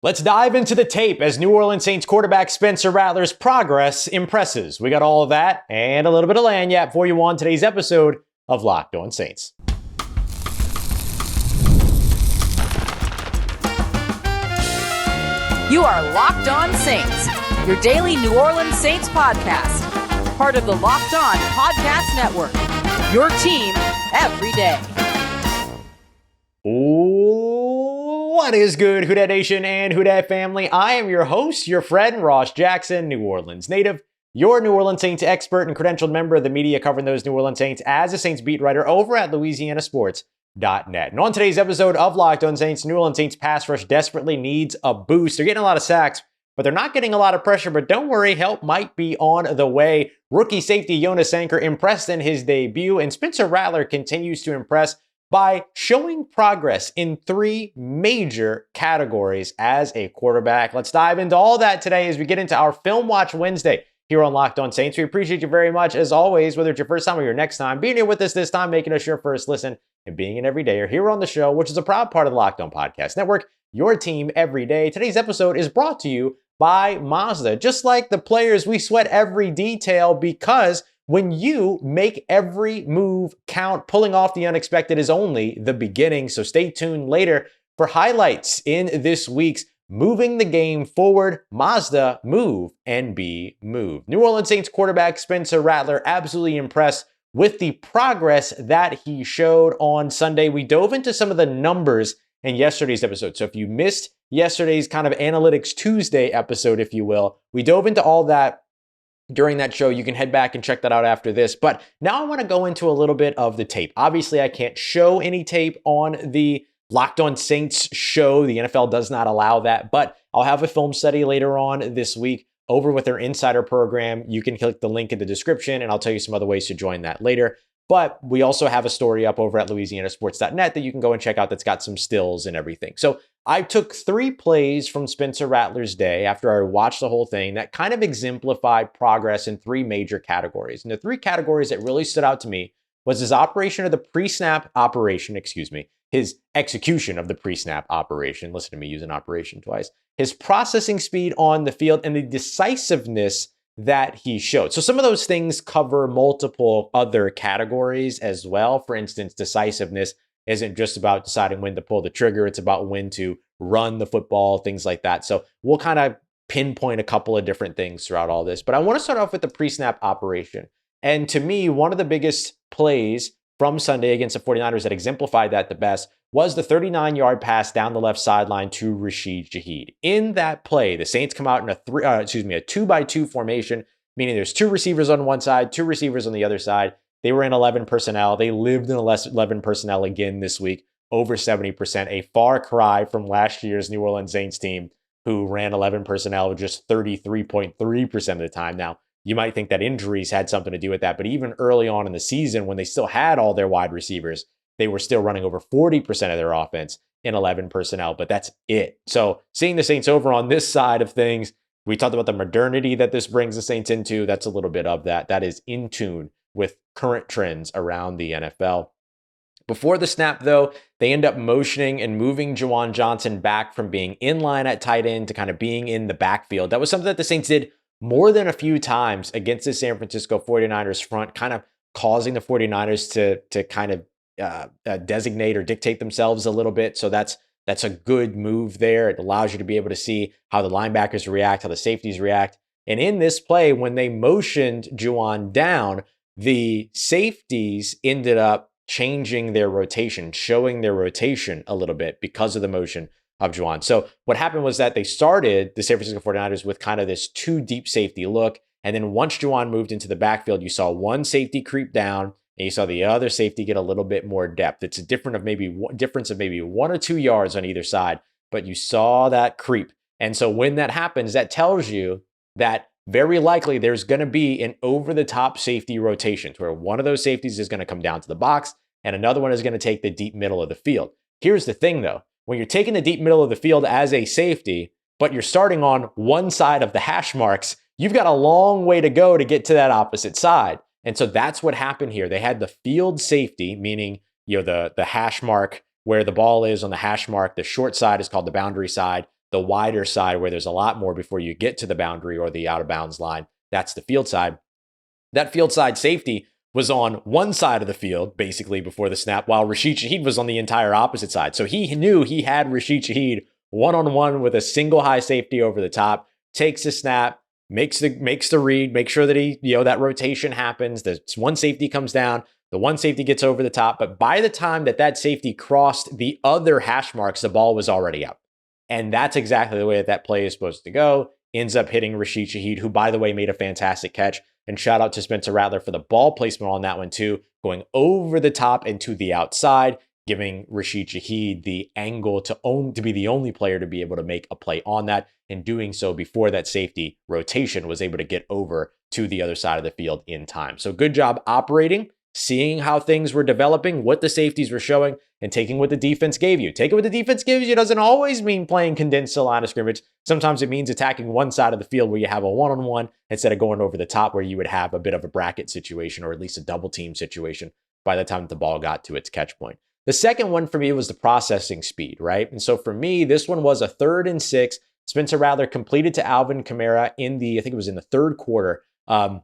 Let's dive into the tape as New Orleans Saints quarterback Spencer Rattler's progress impresses. We got all of that and a little bit of lanyap for you on today's episode of Locked On Saints. You are Locked On Saints, your daily New Orleans Saints podcast. Part of the Locked On Podcast Network, your team every day. What is good, Who Dat Nation and Who Dat family? I am your host, your friend, Ross Jackson, New Orleans native, your New Orleans Saints expert and credentialed member of the media covering those New Orleans Saints as a Saints beat writer over at LouisianaSports.net. And on today's episode of Locked On Saints, New Orleans Saints pass rush desperately needs a boost. They're getting a lot of sacks, but they're not getting a lot of pressure. But don't worry, help might be on the way. Rookie safety Jonas Sanker impressed in his debut, and Spencer Rattler continues to impress by showing progress in three major categories as a quarterback. Let's dive into all that today as we get into our Film Watch Wednesday here on Locked On Saints. We appreciate you very much, as always, whether it's your first time or your next time, being here with us this time, making us your first listen, and being an everydayer here on the show, which is a proud part of the Locked On Podcast Network, your team every day. Today's episode is brought to you by Mazda. Just like the players, we sweat every detail because when you make every move count, pulling off the unexpected is only the beginning. So stay tuned later for highlights in this week's Moving the Game Forward, Mazda, Move and Be Moved. New Orleans Saints quarterback Spencer Rattler absolutely impressed with the progress that he showed on Sunday. We dove into some of the numbers in yesterday's episode. So if you missed yesterday's kind of Analytics Tuesday episode, if you will, we dove into all that during that show. You can head back and check that out after this. But now I want to go into a little bit of the tape. Obviously, I can't show any tape on the Locked On Saints show. The NFL does not allow that, but I'll have a film study later on this week over with their insider program. You can click the link in the description and I'll tell you some other ways to join that later. But we also have a story up over at LouisianaSports.net that you can go and check out that's got some stills and everything. So I took three plays from Spencer Rattler's day after I watched the whole thing that kind of exemplified progress in three major categories. And the three categories that really stood out to me was his operation of the pre-snap operation, his execution of the pre-snap operation. Listen to me using operation twice. His processing speed on the field and the decisiveness that he showed. So some of those things cover multiple other categories as well. For instance, decisiveness isn't just about deciding when to pull the trigger. It's about when to run the football, things like that. So we'll kind of pinpoint a couple of different things throughout all this. But I want to start off with the pre-snap operation. And to me, one of the biggest plays from Sunday against the 49ers that exemplified that the best was the 39-yard pass down the left sideline to Rashid Shaheed. In that play, the Saints come out in a 2-by-2 formation, meaning there's two receivers on one side, two receivers on the other side. They were in 11 personnel. They lived in 11 personnel again this week, over 70%, a far cry from last year's New Orleans Saints team, who ran 11 personnel just 33.3% of the time. Now, you might think that injuries had something to do with that, but even early on in the season, when they still had all their wide receivers, they were still running over 40% of their offense in 11 personnel, but that's it. So seeing the Saints over on this side of things, we talked about the modernity that this brings the Saints into. That's a little bit of that. That is in tune with current trends around the NFL. Before the snap, though, they end up motioning and moving Juwan Johnson back from being in line at tight end to kind of being in the backfield. That was something that the Saints did more than a few times against the San Francisco 49ers front, kind of causing the 49ers to kind of designate or dictate themselves a little bit. So that's a good move there. It allows you to be able to see how the linebackers react, how the safeties react. And in this play, when they motioned Juwan down, the safeties ended up changing their rotation, showing their rotation a little bit because of the motion of Juwan. So what happened was that they started the San Francisco 49ers with kind of this two deep safety look. And then once Juwan moved into the backfield, you saw one safety creep down and you saw the other safety get a little bit more depth. It's a difference of maybe 1 or 2 yards on either side, but you saw that creep. And so when that happens, that tells you that very likely there's going to be an over-the-top safety rotation to where one of those safeties is going to come down to the box and another one is going to take the deep middle of the field. Here's the thing, though. When you're taking the deep middle of the field as a safety, but you're starting on one side of the hash marks, you've got a long way to go to get to that opposite side. And so that's what happened here. They had the field safety, meaning the hash mark where the ball is on the hash mark. The short side is called the boundary side. the wider side where there's a lot more before you get to the boundary or the out of bounds line. That's the field side. That field side safety was on one side of the field, basically before the snap, while Rashid Shaheed was on the entire opposite side. So he knew he had Rashid Shaheed one-on-one with a single high safety over the top, takes a snap, makes the read, make sure that that rotation happens. The one safety comes down, the one safety gets over the top. But by the time that safety crossed the other hash marks, the ball was already up. And that's exactly the way that play is supposed to go. Ends up hitting Rashid Shaheed, who, by the way, made a fantastic catch. And shout out to Spencer Rattler for the ball placement on that one too, going over the top and to the outside, giving Rashid Shaheed the angle to be the only player to be able to make a play on that, and doing so before that safety rotation was able to get over to the other side of the field in time. So good job operating, seeing how things were developing, what the safeties were showing, and taking what the defense gave you. Taking what the defense gives you doesn't always mean playing condensed to line of scrimmage. Sometimes it means attacking one side of the field where you have a one-on-one instead of going over the top where you would have a bit of a bracket situation or at least a double team situation by the time the ball got to its catch point. The second one for me was the processing speed, right? And so for me, this one was a 3rd and 6. Spencer Rattler completed to Alvin Kamara I think it was in the third quarter, and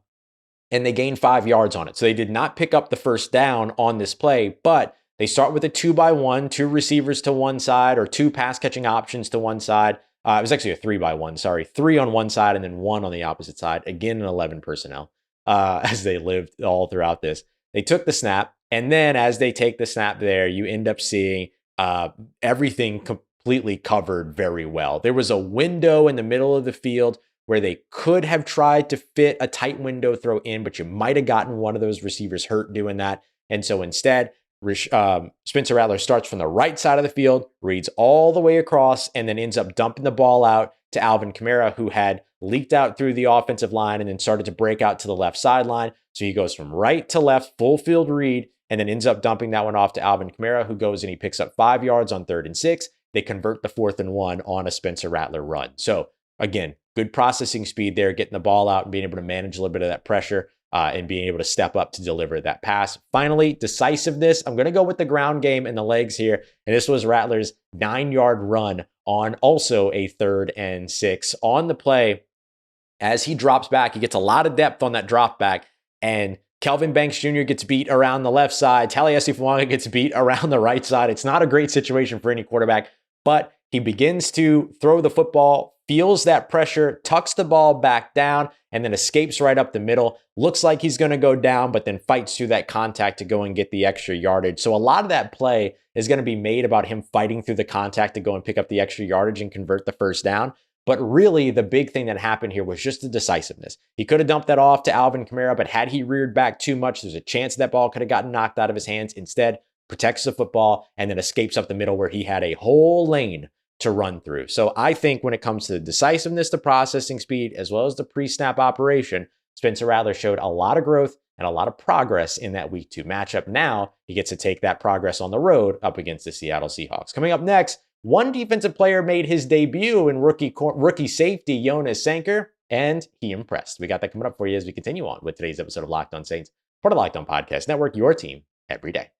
they gained 5 yards on it. So they did not pick up the first down on this play, but they start with a 2-by-1, 2 receivers to one side, or 2 pass catching options to one side. It was actually a 3-by-1, 3 on one side and then 1 on the opposite side. Again, an 11 personnel as they lived all throughout this. They took the snap, and then as they take the snap there, you end up seeing everything completely covered very well. There was a window in the middle of the field where they could have tried to fit a tight window throw in, but you might have gotten one of those receivers hurt doing that. And so instead, Spencer Rattler starts from the right side of the field, reads all the way across, and then ends up dumping the ball out to Alvin Kamara, who had leaked out through the offensive line and then started to break out to the left sideline. So he goes from right to left, full field read, and then ends up dumping that one off to Alvin Kamara, who goes and he picks up 5 yards on 3rd and 6. They convert the 4th and 1 on a Spencer Rattler run. So again, good processing speed there, getting the ball out and being able to manage a little bit of that pressure and being able to step up to deliver that pass. Finally, decisiveness. I'm going to go with the ground game and the legs here. And this was Rattler's 9-yard run on also a 3rd and 6 on the play. As he drops back, he gets a lot of depth on that drop back. And Kelvin Banks Jr. gets beat around the left side. Taliesin Fuanga gets beat around the right side. It's not a great situation for any quarterback, but he begins to throw the football, feels that pressure, tucks the ball back down, and then escapes right up the middle. Looks like he's going to go down, but then fights through that contact to go and get the extra yardage. So a lot of that play is going to be made about him fighting through the contact to go and pick up the extra yardage and convert the first down. But really, the big thing that happened here was just the decisiveness. He could have dumped that off to Alvin Kamara, but had he reared back too much, there's a chance that ball could have gotten knocked out of his hands. Instead, protects the football and then escapes up the middle where he had a whole lane to run through. So I think when it comes to the decisiveness, the processing speed, as well as the pre-snap operation, Spencer Rattler showed a lot of growth and a lot of progress in that week 2 matchup. Now he gets to take that progress on the road up against the Seattle Seahawks. Coming up next, one defensive player made his debut in rookie safety Jonas Sanker, and he impressed. We got that coming up for you as we continue on with today's episode of Locked On Saints, part of the Locked On Podcast Network, your team every day.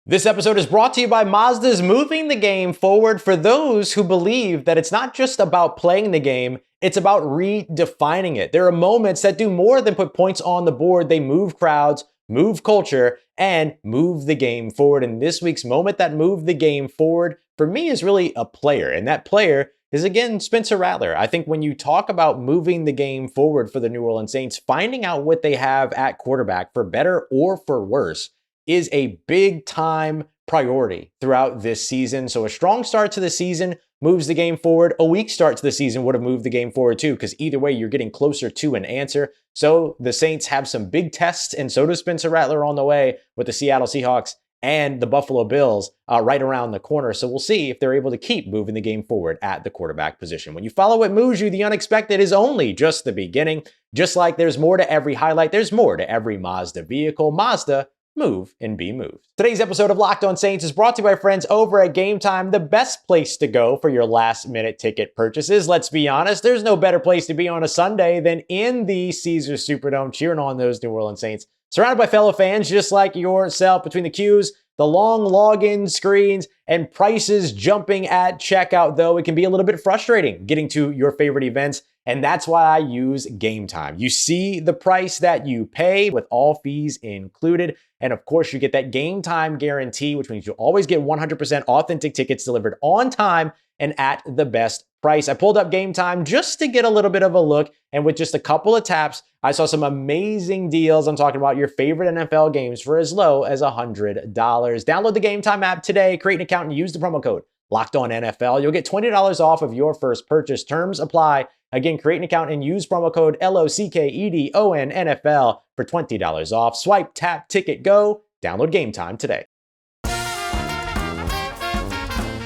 This episode is brought to you by Mazda's moving the game forward for those who believe that it's not just about playing the game, it's about redefining it. There are moments that do more than put points on the board. They move crowds, move culture, and move the game forward. And this week's moment that moved the game forward for me is really a player. And that player is, again, Spencer Rattler. I think when you talk about moving the game forward for the New Orleans Saints, finding out what they have at quarterback, for better or for worse, is a big time priority throughout this season. So a strong start to the season moves the game forward. A weak start to the season would have moved the game forward too, because either way, you're getting closer to an answer. So the Saints have some big tests, and so does Spencer Rattler on the way with the Seattle Seahawks and the Buffalo Bills right around the corner. So we'll see if they're able to keep moving the game forward at the quarterback position. When you follow what moves you, the unexpected is only just the beginning. Just like there's more to every highlight, there's more to every Mazda vehicle. Mazda, move and be moved. Today's episode of Locked On Saints is brought to you by friends over at Game Time, the best place to go for your last-minute ticket purchases. Let's be honest, there's no better place to be on a Sunday than in the Caesars Superdome cheering on those New Orleans Saints, surrounded by fellow fans just like yourself. Between the cues, the long login screens, and prices jumping at checkout, though it can be a little bit frustrating getting to your favorite events. And that's why I use Game Time. You see the price that you pay with all fees included. And of course, you get that Game Time guarantee, which means you always get 100% authentic tickets delivered on time and at the best price. I pulled up Game Time just to get a little bit of a look. And with just a couple of taps, I saw some amazing deals. I'm talking about your favorite NFL games for as low as $100. Download the Game Time app today, create an account, and use the promo code LOCKEDONNFL. You'll get $20 off of your first purchase. Terms apply. Again, create an account and use promo code LOCKEDONNFL for $20 off. Swipe, tap, ticket, go. Download Game Time today.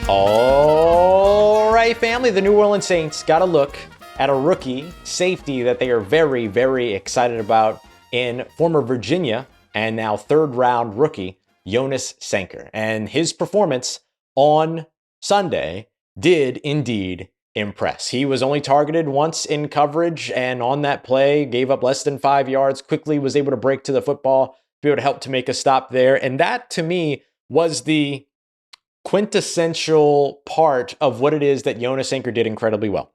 All right, family, the New Orleans Saints got a look at a rookie safety that they are very, very excited about in former Virginia and now third-round rookie Jonas Sanker. And his performance on Sunday did indeed impress. He was only targeted once in coverage, and on that play, gave up less than 5 yards, quickly was able to break to the football, to be able to help to make a stop there. And that, to me, was the quintessential part of what it is that Jonas Sanker did incredibly well.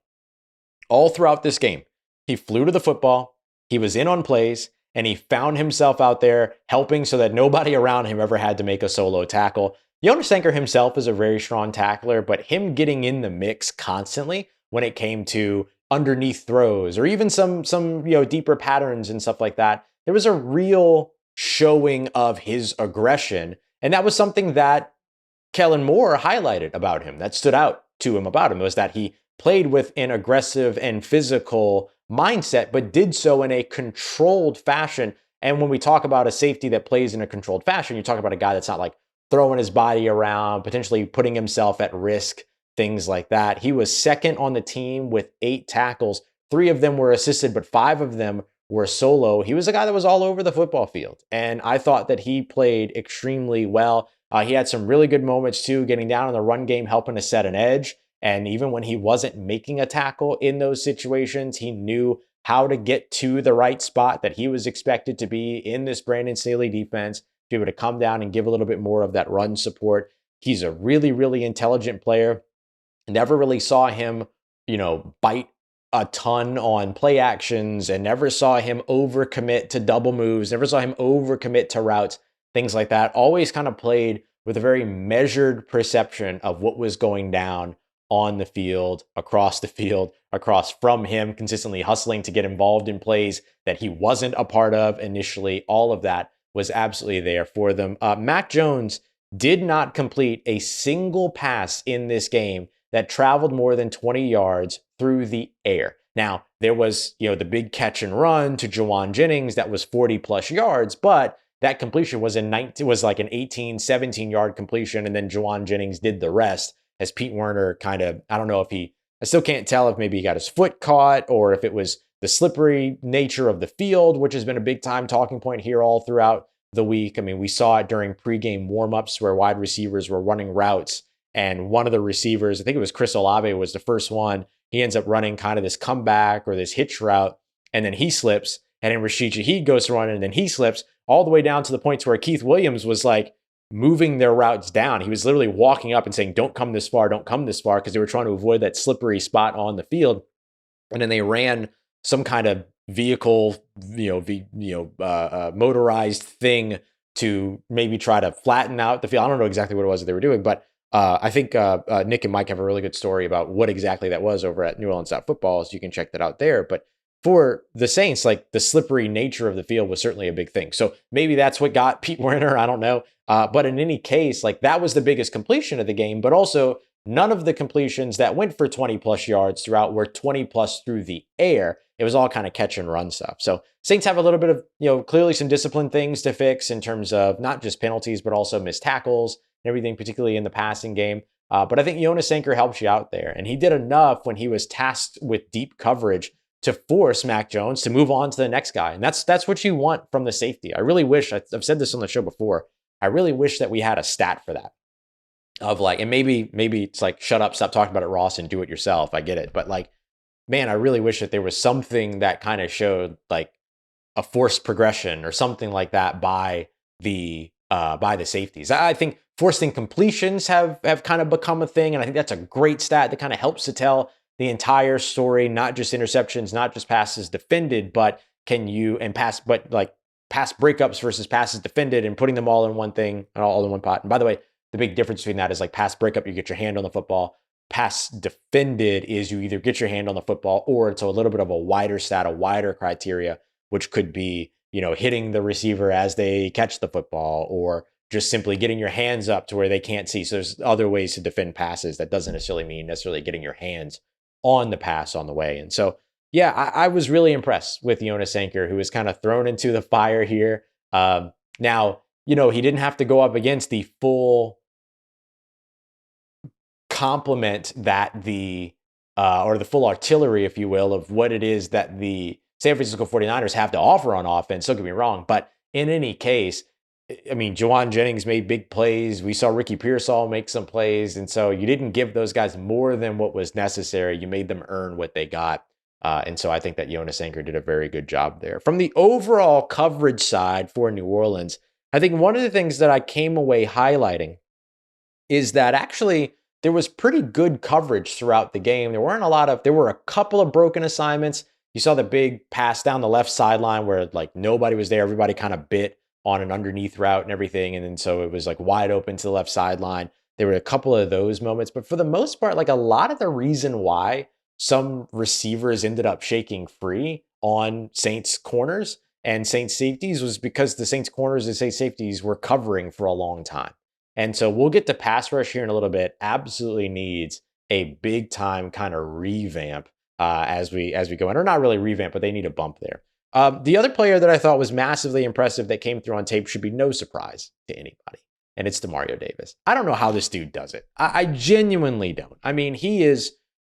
All throughout this game, he flew to the football, he was in on plays, and he found himself out there helping so that nobody around him ever had to make a solo tackle. Jonas Sanker himself is a very strong tackler, but him getting in the mix constantly when it came to underneath throws or even some deeper patterns and stuff like that, there was a real showing of his aggression. And that was something that Kellen Moore highlighted about him, that stood out to him about him, was that he played with an aggressive and physical mindset, but did so in a controlled fashion. And when we talk about a safety that plays in a controlled fashion, you talk about a guy that's not like throwing his body around, potentially putting himself at risk, things like that. He was second on the team with 8 tackles. 3 of them were assisted, but 5 of them were solo. He was a guy that was all over the football field. And I thought that he played extremely well. He had some really good moments too, getting down in the run game, helping to set an edge. And even when he wasn't making a tackle in those situations, he knew how to get to the right spot that he was expected to be in this Brandon Staley defense, to be able to come down and give a little bit more of that run support. He's a really, really intelligent player. Never really saw him, bite a ton on play actions, and never saw him overcommit to double moves, never saw him overcommit to routes, things like that. Always kind of played with a very measured perception of what was going down on the field, across from him, consistently hustling to get involved in plays that he wasn't a part of initially. All of that was absolutely there for them. Mac Jones did not complete a single pass in this game that traveled more than 20 yards through the air. Now, there was, the big catch and run to Juwan Jennings that was 40 plus yards, but that completion was like an 18, 17 yard completion. And then Juwan Jennings did the rest, as Pete Werner I still can't tell if maybe he got his foot caught or if it was the slippery nature of the field, which has been a big time talking point here all throughout the week. I mean, we saw it during pregame warmups where wide receivers were running routes, and one of the receivers, I think it was Chris Olave, was the first one. He ends up running kind of this comeback or this hitch route, and then he slips, and then Rashid Shaheed goes to run, and then he slips, all the way down to the point where Keith Williams was like moving their routes down. He was literally walking up and saying, don't come this far, because they were trying to avoid that slippery spot on the field. And then they ran some kind of vehicle, motorized thing to maybe try to flatten out the field. I don't know exactly what it was that they were doing, but I think Nick and Mike have a really good story about what exactly that was over at New Orleans Football, so you can check that out there. But for the Saints, like, the slippery nature of the field was certainly a big thing. So maybe that's what got Pete Werner, I don't know. But in any case, like, that was the biggest completion of the game, but also none of the completions that went for 20 plus yards throughout were 20 plus through the air. It was all kind of catch and run stuff. So Saints have a little bit of, clearly some discipline things to fix in terms of not just penalties, but also missed tackles and everything, particularly in the passing game. But I think Jonas Sanker helps you out there. And he did enough when he was tasked with deep coverage to force Mac Jones to move on to the next guy. And that's what you want from the safety. I really wish, I've said this on the show before, I really wish that we had a stat for that. Of like, and maybe it's like, shut up, stop talking about it, Ross, and do it yourself. I get it. But like, man, I really wish that there was something that kind of showed like a forced progression or something like that by the by the safeties. I think forced incompletions have kind of become a thing, and I think that's a great stat that kind of helps to tell the entire story, not just interceptions, not just passes defended, but pass breakups versus passes defended, and putting them all in one thing and all in one pot. And by the way, the big difference between that is like pass breakup, you get your hand on the football. Pass defended is you either get your hand on the football or it's a little bit of a wider stat, a wider criteria, which could be, hitting the receiver as they catch the football, or just simply getting your hands up to where they can't see. So there's other ways to defend passes. That doesn't necessarily mean getting your hands on the pass on the way. And so, yeah, I was really impressed with Jonas Sanker, who was kind of thrown into the fire here. Now, he didn't have to go up against the full complement that or the full artillery, if you will, of what it is that the San Francisco 49ers have to offer on offense. Don't get me wrong. But in any case, I mean, Juwan Jennings made big plays. We saw Ricky Pearsall make some plays. And so you didn't give those guys more than what was necessary. You made them earn what they got. And so I think that Jonas Sanker did a very good job there. From the overall coverage side for New Orleans, I think one of the things that I came away highlighting is that actually there was pretty good coverage throughout the game. There were a couple of broken assignments. You saw the big pass down the left sideline where like nobody was there. Everybody kind of bit on an underneath route and everything. And then so it was like wide open to the left sideline. There were a couple of those moments, but for the most part, like a lot of the reason why some receivers ended up shaking free on Saints corners and Saints safeties was because the Saints corners and Saints safeties were covering for a long time. And so we'll get to pass rush here in a little bit. Absolutely needs a big time kind of revamp as we go in, or not really revamp, but they need a bump there. The other player that I thought was massively impressive that came through on tape should be no surprise to anybody, and it's Demario Davis. I don't know how this dude does it. I genuinely don't. I mean, he is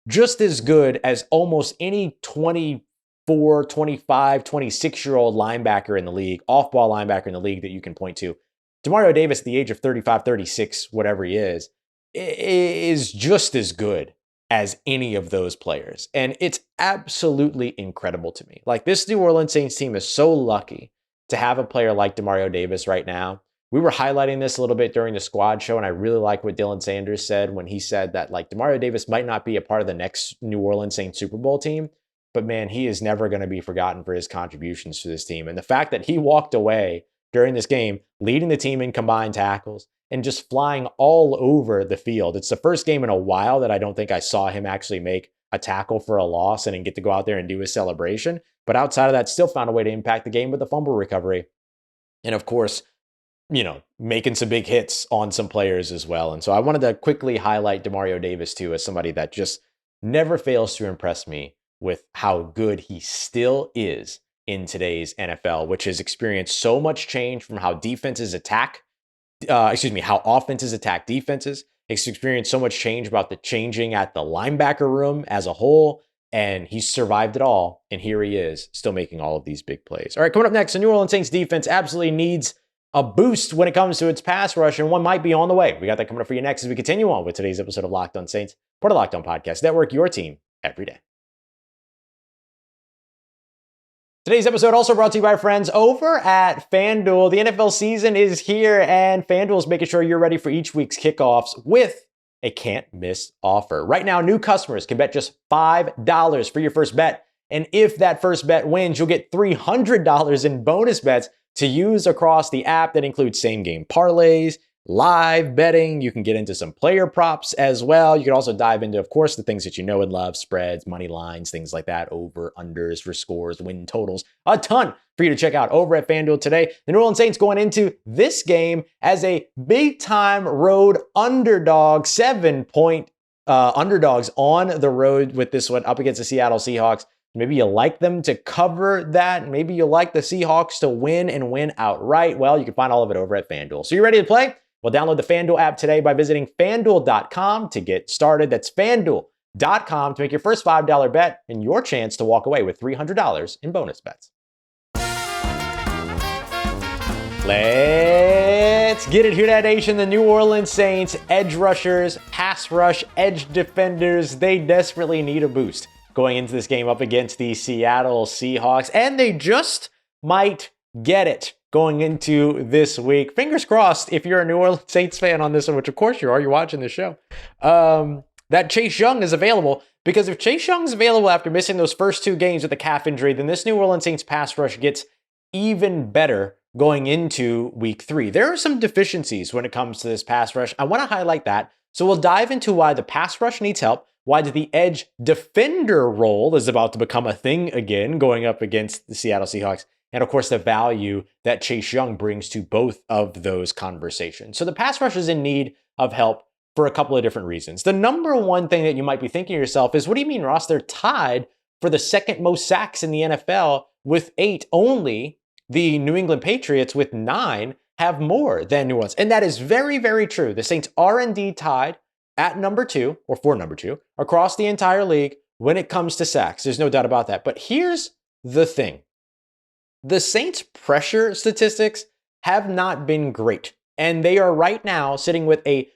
just as good as almost any 24, 25, 26-year-old linebacker in the league, off-ball linebacker in the league that you can point to. Demario Davis, at the age of 35, 36, whatever he is just as good as any of those players. And it's absolutely incredible to me. Like, this New Orleans Saints team is so lucky to have a player like Demario Davis right now. We were highlighting this a little bit during the squad show, and I really like what Dylan Sanders said when he said that, like, Demario Davis might not be a part of the next New Orleans Saints Super Bowl team, but man, he is never going to be forgotten for his contributions to this team. And the fact that he walked away during this game, leading the team in combined tackles and just flying all over the field. It's the first game in a while that I don't think I saw him actually make a tackle for a loss and then get to go out there and do his celebration. But outside of that, still found a way to impact the game with the fumble recovery. And of course, making some big hits on some players as well. And so I wanted to quickly highlight Demario Davis too as somebody that just never fails to impress me with how good he still is in today's NFL, which has experienced so much change from how how offenses attack defenses. It's experienced so much change about the changing at the linebacker room as a whole, and he's survived it all. And here he is, still making all of these big plays. All right, coming up next, the New Orleans Saints defense absolutely needs a boost when it comes to its pass rush, and one might be on the way. We got that coming up for you next as we continue on with today's episode of Locked On Saints, part of Locked On Podcast Network, your team every day. Today's episode also brought to you by our friends over at FanDuel. The NFL season is here, and FanDuel is making sure you're ready for each week's kickoffs with a can't-miss offer. Right now, new customers can bet just $5 for your first bet, and if that first bet wins, you'll get $300 in bonus bets to use across the app that includes same-game parlays, live betting. You can get into some player props as well. You can also dive into, of course, the things that you know and love, spreads, money lines, things like that, over, unders for scores, win totals, a ton for you to check out over at FanDuel today. The New Orleans Saints going into this game as a big-time road underdog, 7-point underdogs on the road with this one up against the Seattle Seahawks. Maybe you like them to cover that. Maybe you like the Seahawks to win and win outright. Well, you can find all of it over at FanDuel. So you ready to play? Well, download the FanDuel app today by visiting FanDuel.com to get started. That's FanDuel.com to make your first $5 bet and your chance to walk away with $300 in bonus bets. Let's get it, Who Dat Nation. The New Orleans Saints, edge rushers, pass rush, edge defenders, they desperately need a boost going into this game up against the Seattle Seahawks, and they just might get it. going into this week. Fingers crossed if you're a New Orleans Saints fan on this one, which of course you are, you're watching the show, that Chase Young is available. Because if Chase Young's available after missing those first 2 games with a calf injury, then this New Orleans Saints pass rush gets even better going into week 3. There are some deficiencies when it comes to this pass rush. I want to highlight that. So we'll dive into why the pass rush needs help, why the edge defender role is about to become a thing again going up against the Seattle Seahawks, and of course the value that Chase Young brings to both of those conversations. So the pass rush is in need of help for a couple of different reasons. The number one thing that you might be thinking to yourself is, what do you mean, Ross? They're tied for the second most sacks in the NFL with 8. Only the New England Patriots with 9 have more than New Orleans. And that is very, very true. The Saints are indeed tied at number 2, or for number 2, across the entire league when it comes to sacks. There's no doubt about that. But here's the thing. The Saints' pressure statistics have not been great. And they are right now sitting with a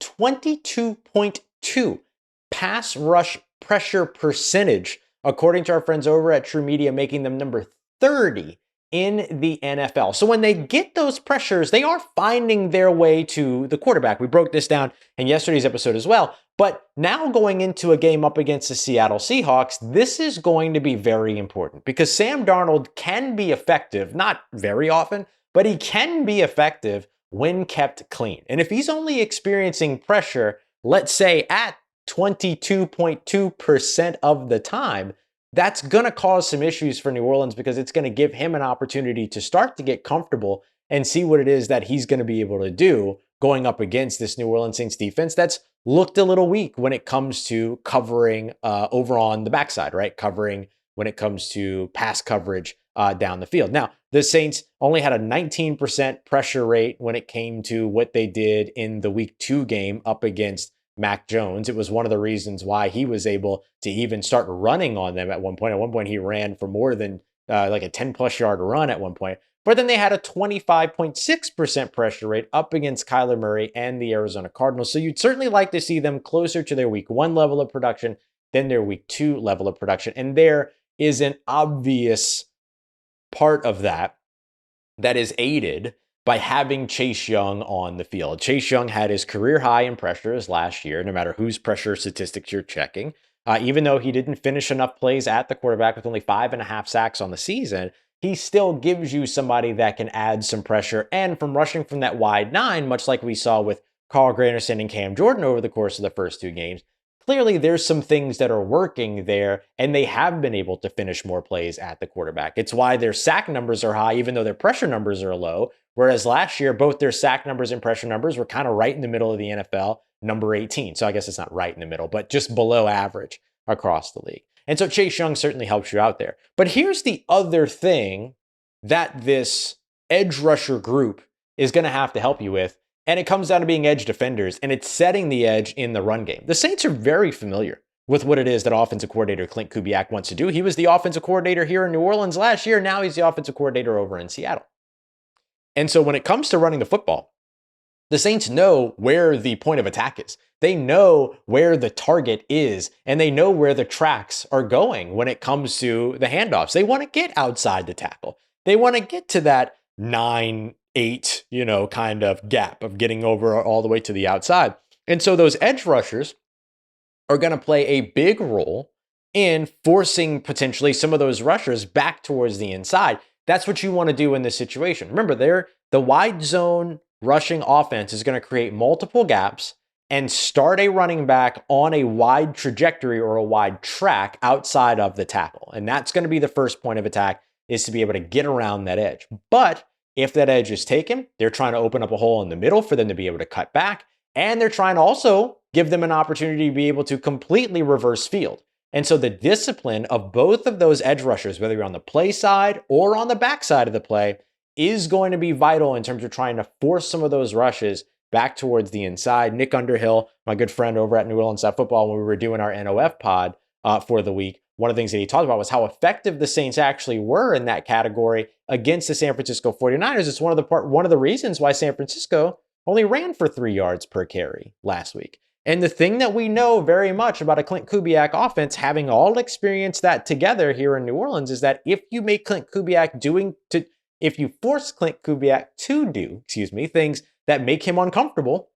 22.2 pass rush pressure percentage, according to our friends over at True Media, making them number 30 in the NFL. So when they get those pressures, they are finding their way to the quarterback. We broke this down in yesterday's episode as well. But now going into a game up against the Seattle Seahawks, this is going to be very important because Sam Darnold can be effective, not very often, but he can be effective when kept clean. And if he's only experiencing pressure, let's say at 22.2% of the time, that's going to cause some issues for New Orleans because it's going to give him an opportunity to start to get comfortable and see what it is that he's going to be able to do going up against this New Orleans Saints defense that's looked a little weak when it comes to covering over on the backside, right? Covering when it comes to pass coverage down the field. Now, the Saints only had a 19% pressure rate when it came to what they did in the week 2 game up against Mac Jones. It was one of the reasons why he was able to even start running on them at one point. At one point, he ran for more than like a 10-plus yard run at one point. But then they had a 25.6% pressure rate up against Kyler Murray and the Arizona Cardinals. So you'd certainly like to see them closer to their week 1 level of production than their week 2 level of production. And there is an obvious part of that is aided by having Chase Young on the field. Chase Young had his career high in pressures last year, no matter whose pressure statistics you're checking. Even though he didn't finish enough plays at the quarterback with only 5.5 sacks on the season, he still gives you somebody that can add some pressure. And from rushing from that wide 9, much like we saw with Carl Granderson and Cam Jordan over the course of the first 2 games, clearly there's some things that are working there, and they have been able to finish more plays at the quarterback. It's why their sack numbers are high, even though their pressure numbers are low. Whereas last year, both their sack numbers and pressure numbers were kind of right in the middle of the NFL, number 18. So I guess it's not right in the middle, but just below average across the league. And so Chase Young certainly helps you out there. But here's the other thing that this edge rusher group is going to have to help you with. And it comes down to being edge defenders, and it's setting the edge in the run game. The Saints are very familiar with what it is that offensive coordinator Klint Kubiak wants to do. He was the offensive coordinator here in New Orleans last year. Now he's the offensive coordinator over in Seattle. And so when it comes to running the football, the Saints know where the point of attack is. They know where the target is, and they know where the tracks are going when it comes to the handoffs. They want to get outside the tackle. They want to get to that 9-8, kind of gap of getting over all the way to the outside. And so those edge rushers are going to play a big role in forcing potentially some of those rushers back towards the inside. That's what you want to do in this situation. Remember, the wide zone rushing offense is going to create multiple gaps and start a running back on a wide trajectory or a wide track outside of the tackle. And that's going to be the first point of attack, is to be able to get around that edge. But if that edge is taken, they're trying to open up a hole in the middle for them to be able to cut back. And they're trying to also give them an opportunity to be able to completely reverse field. And so the discipline of both of those edge rushers, whether you're on the play side or on the back side of the play, is going to be vital in terms of trying to force some of those rushes back towards the inside. Nick Underhill, my good friend over at New Orleans Football, when we were doing our NOF pod for the week, one of the things that he talked about was how effective the Saints actually were in that category against the San Francisco 49ers. It's one of the reasons why San Francisco only ran for 3 yards per carry last week. And the thing that we know very much about a Klint Kubiak offense, having all experienced that together here in New Orleans, is that if you make Klint Kubiak if you force Klint Kubiak to do, things that make him uncomfortable,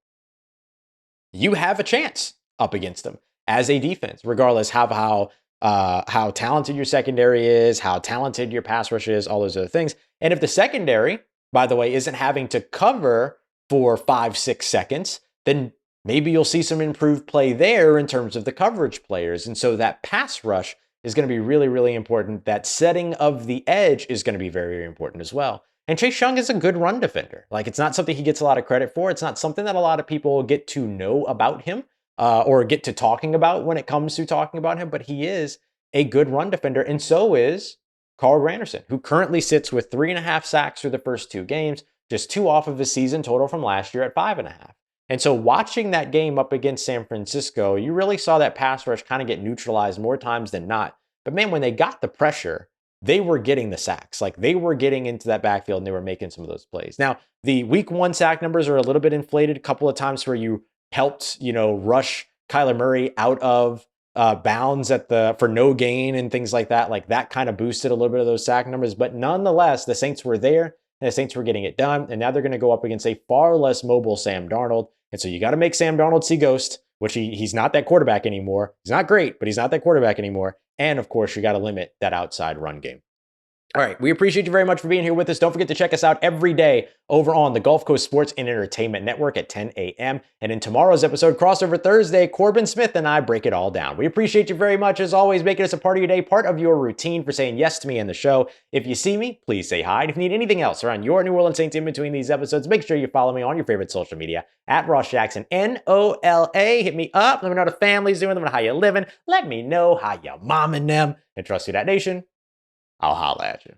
you have a chance up against him as a defense, regardless how talented your secondary is, how talented your pass rush is, all those other things. And if the secondary, by the way, isn't having to cover for 5-6 seconds, then maybe you'll see some improved play there in terms of the coverage players. And so that pass rush is going to be really, really important. That setting of the edge is going to be very, very important as well. And Chase Young is a good run defender. Like, it's not something he gets a lot of credit for. It's not something that a lot of people get to know about him or get to talking about when it comes to talking about him. But he is a good run defender. And so is Carl Granderson, who currently sits with 3.5 sacks through the first 2 games, just 2 off of his season total from last year at 5.5. And so watching that game up against San Francisco, you really saw that pass rush kind of get neutralized more times than not. But man, when they got the pressure, they were getting the sacks. Like, they were getting into that backfield and they were making some of those plays. Now, the week 1 sack numbers are a little bit inflated. A couple of times where you helped, rush Kyler Murray out of bounds for no gain and things like that. Like, that kind of boosted a little bit of those sack numbers. But nonetheless, the Saints were there and the Saints were getting it done. And now they're going to go up against a far less mobile Sam Darnold. And so you got to make Sam Darnold see ghost, which he's not that quarterback anymore. He's not great, but he's not that quarterback anymore. And of course, you got to limit that outside run game. All right, we appreciate you very much for being here with us. Don't forget to check us out every day over on the Gulf Coast Sports and Entertainment Network at 10 a.m. And in tomorrow's episode, Crossover Thursday, Corbin Smith and I break it all down. We appreciate you very much, as always, making us a part of your day, part of your routine, for saying yes to me and the show. If you see me, please say hi. And if you need anything else around your New Orleans Saints in between these episodes, make sure you follow me on your favorite social media at Ross Jackson, NOLA. Hit me up. Let me know how the family's doing. Let me know how you living. Let me know how you momming them. And trust you, that nation, I'll holla at you.